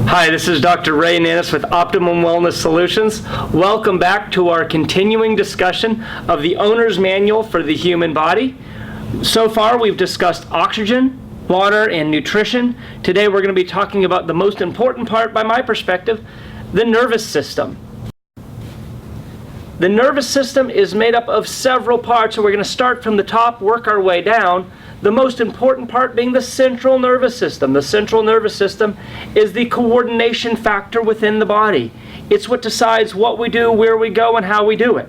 Hi, this is Dr. Ray Nannis with Optimum Wellness Solutions. Welcome back to our continuing discussion of the Owner's Manual for the Human Body. So far, we've discussed oxygen, water, and nutrition. Today, we're going to be talking about the most important part, by my perspective, the nervous system. The nervous system is made up of several parts, so we're going to start from the top, work our way down. The most important part being the central nervous system. The central nervous system is the coordination factor within the body. It's what decides what we do, where we go, and how we do it.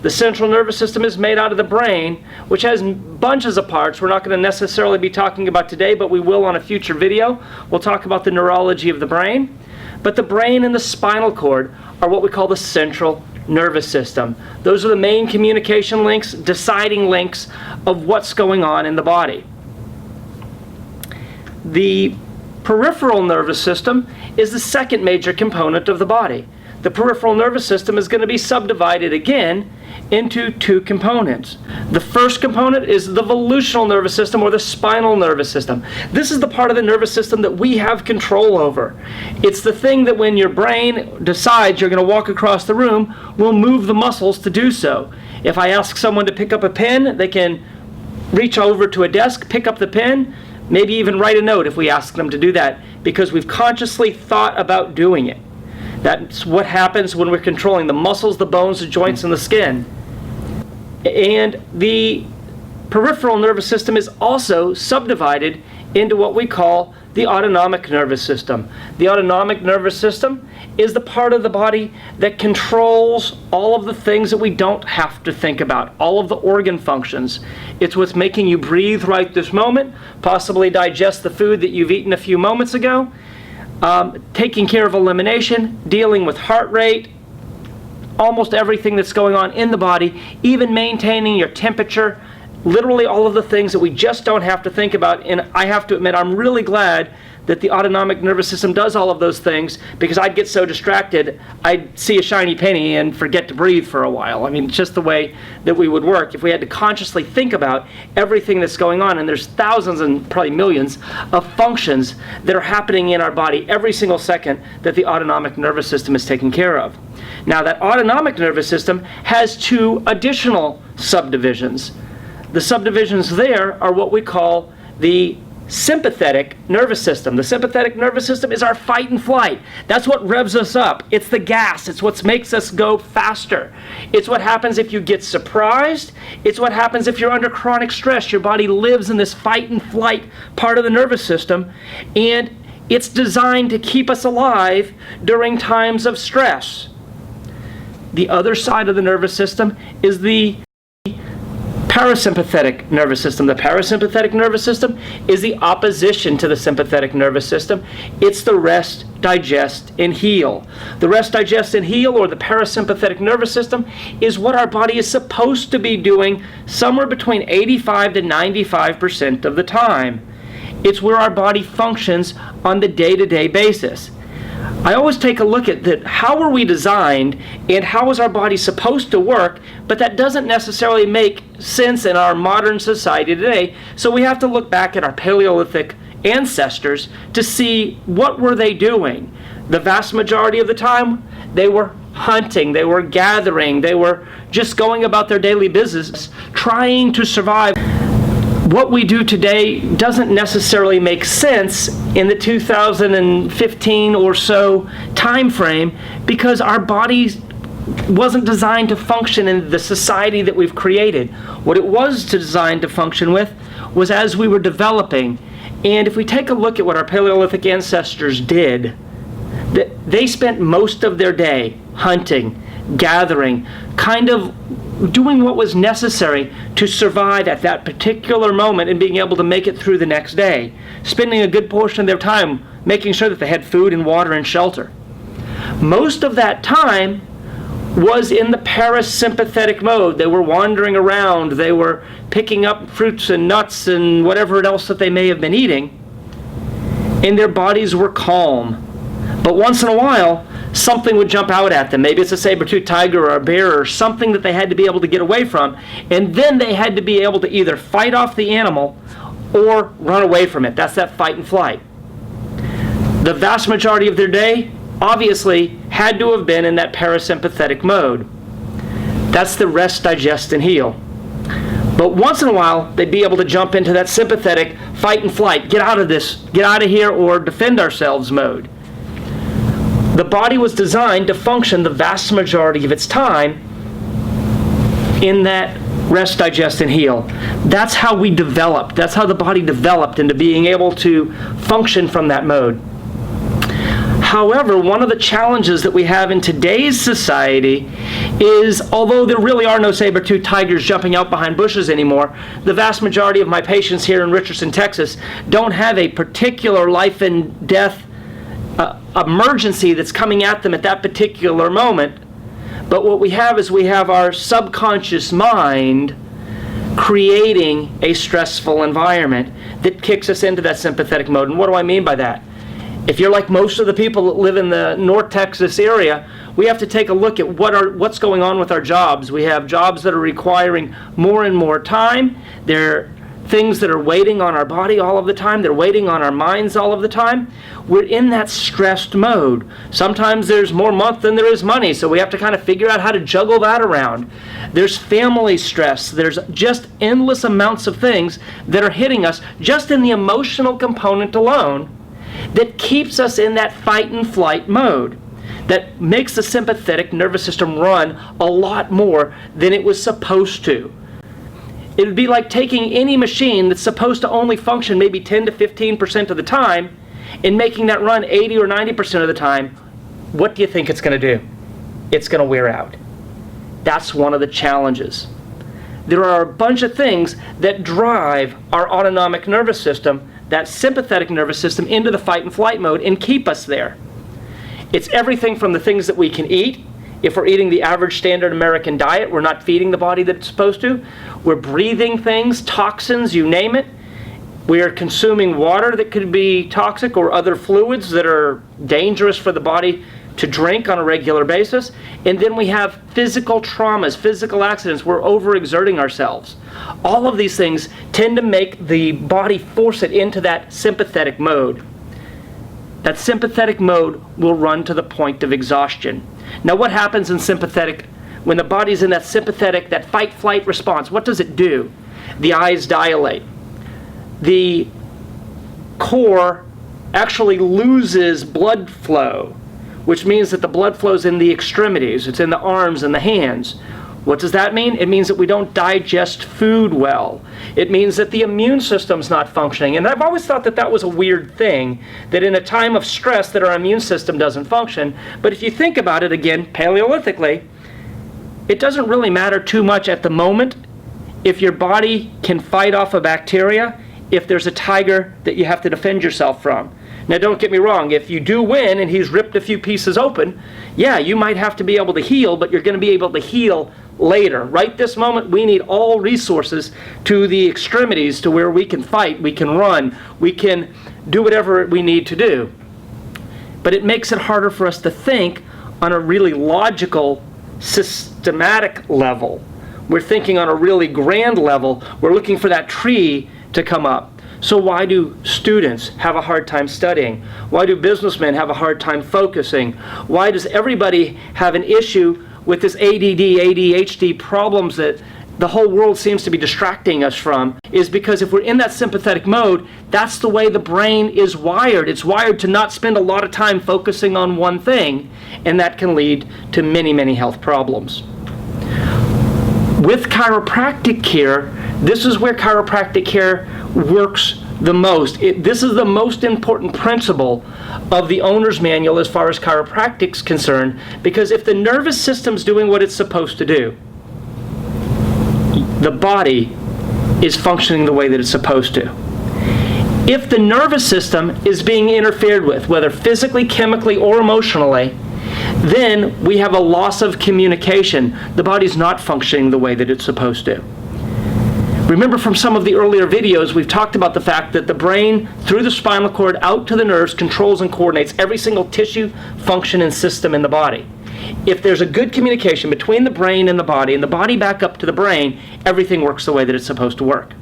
The central nervous system is made out of the brain, which has bunches of parts we're not going to necessarily be talking about today, but we will on a future video. We'll talk about the neurology of the brain. But the brain and the spinal cord are what we call the central nervous system. Those are the main communication links, deciding links of what's going on in the body. The peripheral nervous system is the second major component of the body. The peripheral nervous system is going to be subdivided again into two components. The first component is the volitional nervous system, or the spinal nervous system. This is the part of the nervous system that we have control over. It's the thing that when your brain decides you're going to walk across the room, will move the muscles to do so. If I ask someone to pick up a pen, they can reach over to a desk, pick up the pen, maybe even write a note if we ask them to do that, because we've consciously thought about doing it. That's what happens when we're controlling the muscles, the bones, the joints, and the skin. And the peripheral nervous system is also subdivided into what we call the autonomic nervous system. The autonomic nervous system is the part of the body that controls all of the things that we don't have to think about, all of the organ functions. It's what's making you breathe right this moment, possibly digest the food that you've eaten a few moments ago, taking care of elimination, dealing with heart rate, almost everything that's going on in the body, even maintaining your temperature, literally all of the things that we just don't have to think about. And I have to admit, I'm really glad that the autonomic nervous system does all of those things, because I'd get so distracted, I'd see a shiny penny and forget to breathe for a while. I mean, it's just the way that we would work if we had to consciously think about everything that's going on. And there's thousands and probably millions of functions that are happening in our body every single second that the autonomic nervous system is taking care of. Now, that autonomic nervous system has two additional subdivisions. The subdivisions there are what we call the sympathetic nervous system. The sympathetic nervous system is our fight and flight. That's what revs us up. It's the gas. It's what makes us go faster. It's what happens if you get surprised. It's what happens if you're under chronic stress. Your body lives in this fight and flight part of the nervous system, and it's designed to keep us alive during times of stress. The other side of the nervous system is the parasympathetic nervous system. The parasympathetic nervous system is the opposition to the sympathetic nervous system. It's the rest, digest, and heal. The rest, digest, and heal, or the parasympathetic nervous system, is what our body is supposed to be doing somewhere between 85 to 95% of the time. It's where our body functions on the day-to-day basis. I always take a look at that. How are we designed, and how is our body supposed to work? But that doesn't necessarily make sense in our modern society today. So we have to look back at our Paleolithic ancestors to see what were they doing. The vast majority of the time, they were hunting, they were gathering, they were just going about their daily business, trying to survive. What we do today doesn't necessarily make sense in the 2015 or so time frame, because our bodies wasn't designed to function in the society that we've created. What it was designed to function with was as we were developing. And if we take a look at what our Paleolithic ancestors did, they spent most of their day hunting, gathering, kind of doing what was necessary to survive at that particular moment and being able to make it through the next day, spending a good portion of their time making sure that they had food and water and shelter. Most of that time was in the parasympathetic mode. They were wandering around, they were picking up fruits and nuts and whatever else that they may have been eating, and their bodies were calm. But once in a while, something would jump out at them. Maybe it's a saber-toothed tiger or a bear or something that they had to be able to get away from. And then they had to be able to either fight off the animal or run away from it. That's that fight and flight. the vast majority of their day obviously had to have been in that parasympathetic mode. That's the rest, digest, and heal. But once in a while, they'd be able to jump into that sympathetic fight and flight, get out of this, get out of here, or defend ourselves mode. The body was designed to function the vast majority of its time in that rest, digest, and heal. That's how we developed. That's how the body developed into being able to function from that mode. However, one of the challenges that we have in today's society is, although there really are no saber-toothed tigers jumping out behind bushes anymore, the vast majority of my patients here in Richardson, Texas, don't have a particular life and death emergency that's coming at them at that particular moment. But what we have is we have our subconscious mind creating a stressful environment that kicks us into that sympathetic mode. And what do I mean by that? If you're like most of the people that live in the North Texas area, we have to take a look at what's going on with our jobs. We have jobs that are requiring more and more time. They're things that are waiting on our body all of the time. They're waiting on our minds all of the time. We're in that stressed mode. Sometimes there's more month than there is money, so we have to kind of figure out how to juggle that around. There's family stress. There's just endless amounts of things that are hitting us just in the emotional component alone that keeps us in that fight and flight mode, that makes the sympathetic nervous system run a lot more than it was supposed to. It would be like taking any machine that's supposed to only function maybe 10 to 15% of the time and making that run 80 or 90% of the time. What do you think it's going to do? It's going to wear out. That's one of the challenges. There are a bunch of things that drive our autonomic nervous system, that sympathetic nervous system, into the fight and flight mode and keep us there. It's everything from the things that we can eat. If we're eating the average standard American diet, we're not feeding the body that it's supposed to. We're breathing things, toxins, you name it. We are consuming water that could be toxic or other fluids that are dangerous for the body to drink on a regular basis. And then we have physical traumas, physical accidents. We're overexerting ourselves. All of these things tend to make the body force it into that sympathetic mode. That sympathetic mode will run to the point of exhaustion. Now, what happens in sympathetic, when the body's in that sympathetic, that fight-flight response? What does it do? The eyes dilate. The core actually loses blood flow, which means that the blood flows in the extremities. It's in the arms and the hands. What does that mean? It means that we don't digest food well. It means that the immune system's not functioning. And I've always thought that that was a weird thing, that in a time of stress that our immune system doesn't function. But if you think about it again, Paleolithically, it doesn't really matter too much at the moment if your body can fight off a bacteria, if there's a tiger that you have to defend yourself from. Now, don't get me wrong, if you do win and he's ripped a few pieces open, yeah, you might have to be able to heal, but you're going to be able to heal later. Right this moment, we need all resources to the extremities to where we can fight, we can run, we can do whatever we need to do. But it makes it harder for us to think on a really logical, systematic level. We're thinking on a really grand level. We're looking for that tree to come up. So why do students have a hard time studying? Why do businessmen have a hard time focusing? Why does everybody have an issue with this ADD, ADHD problems that the whole world seems to be distracting us from? Is because if we're in that sympathetic mode, that's the way the brain is wired. It's wired to not spend a lot of time focusing on one thing, and that can lead to many, many health problems. With chiropractic care, this is where chiropractic care works the most. This is the most important principle of the owner's manual as far as chiropractic's concerned, because if the nervous system's doing what it's supposed to do, the body is functioning the way that it's supposed to. If the nervous system is being interfered with, whether physically, chemically, or emotionally, then we have a loss of communication. The body's not functioning the way that it's supposed to. Remember from some of the earlier videos, we've talked about the fact that the brain, through the spinal cord, out to the nerves, controls and coordinates every single tissue, function, and system in the body. If there's a good communication between the brain and the body back up to the brain, everything works the way that it's supposed to work.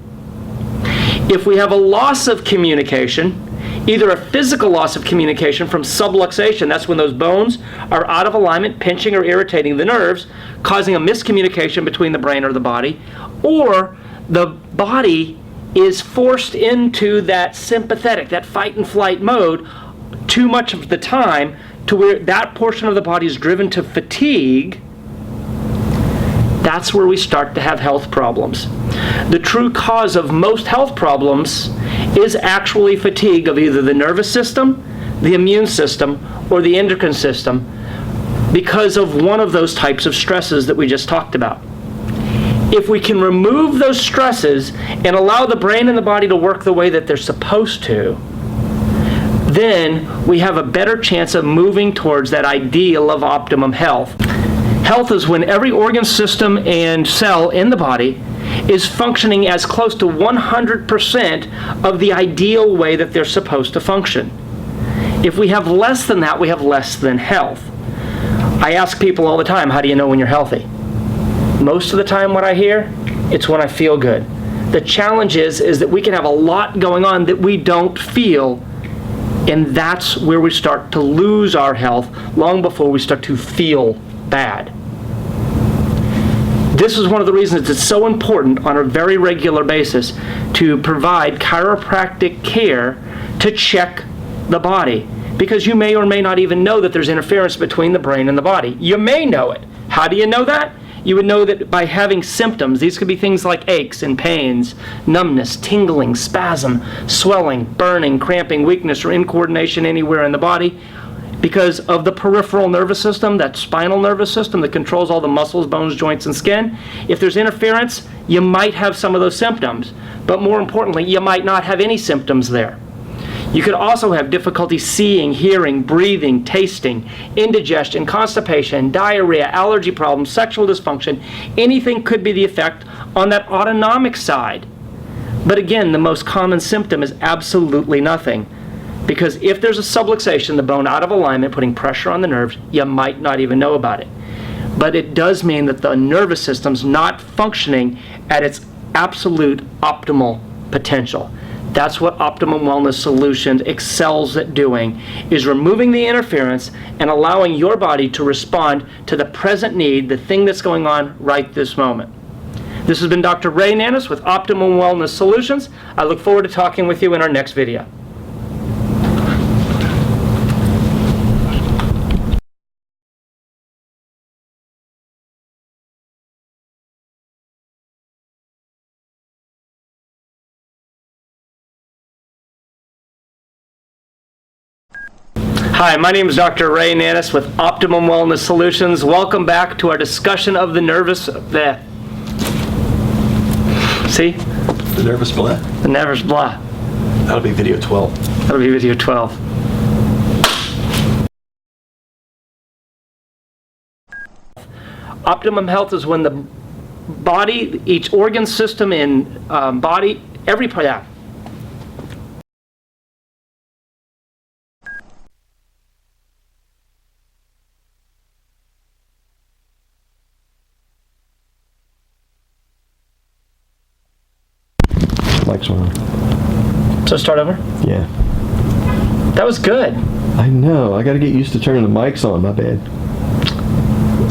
If we have a loss of communication, Either a physical loss of communication from subluxation, that's when those bones are out of alignment, pinching or irritating the nerves, causing a miscommunication between the brain or the body, or the body is forced into that sympathetic, that fight and flight mode too much of the time, to where that portion of the body is driven to fatigue. That's where we start to have health problems. The true cause of most health problems is actually fatigue of either the nervous system, the immune system, or the endocrine system, because of one of those types of stresses that we just talked about. If we can remove those stresses and allow the brain and the body to work the way that they're supposed to, then we have a better chance of moving towards that ideal of optimum health. Health is when every organ, system, and cell in the body is functioning as close to 100% of the ideal way that they're supposed to function. If we have less than that, we have less than health. I ask people all the time, how do you know when you're healthy? Most of the time what I hear, it's when I feel good. The challenge is that we can have a lot going on that we don't feel, and that's where we start to lose our health long before we start to feel bad. This is one of the reasons it's so important on a very regular basis to provide chiropractic care to check the body, because you may or may not even know that there's interference between the brain and the body. You may know it. How do you know that? You would know that by having symptoms. These could be things like aches and pains, numbness, tingling, spasm, swelling, burning, cramping, weakness, or incoordination anywhere in the body. Because of the peripheral nervous system, that spinal nervous system that controls all the muscles, bones, joints, and skin, if there's interference, you might have some of those symptoms. But more importantly, you might not have any symptoms there. You could also have difficulty seeing, hearing, breathing, tasting, indigestion, constipation, diarrhea, allergy problems, sexual dysfunction. Anything could be the effect on that autonomic side. But again, the most common symptom is absolutely nothing. Because if there's a subluxation, the bone out of alignment, putting pressure on the nerves, you might not even know about it. But it does mean that the nervous system's not functioning at its absolute optimal potential. That's what Optimum Wellness Solutions excels at doing, is removing the interference and allowing your body to respond to the present need, the thing that's going on right this moment. This has been Dr. Ray Nannis with Optimum Wellness Solutions. I look forward to talking with you in our next video. Hi, my name is Dr. Ray Nannis with Optimum Wellness Solutions. Welcome back to our discussion of the nervous... See? The nervous blah? The nervous blah. That'll be video 12. That'll be video 12. Optimum health is when the body, each organ, system, and body, every part... Yeah. Mike's on. So start over? Yeah. That was good. I know. I got to get used to turning the mics on. My bad.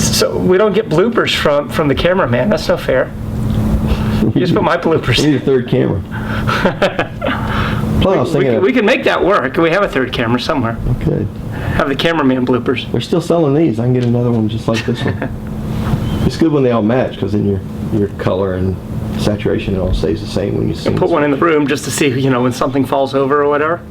So we don't get bloopers from the cameraman. That's no fair. You just put my bloopers. We need a third camera. Plus, I was thinking we can make that work. We have a third camera somewhere. Okay. Have the cameraman bloopers. They're still selling these. I can get another one just like this one. It's good when they all match, because then your color and saturation, it all stays the same when you see. Put one in the room just to see, when something falls over or whatever.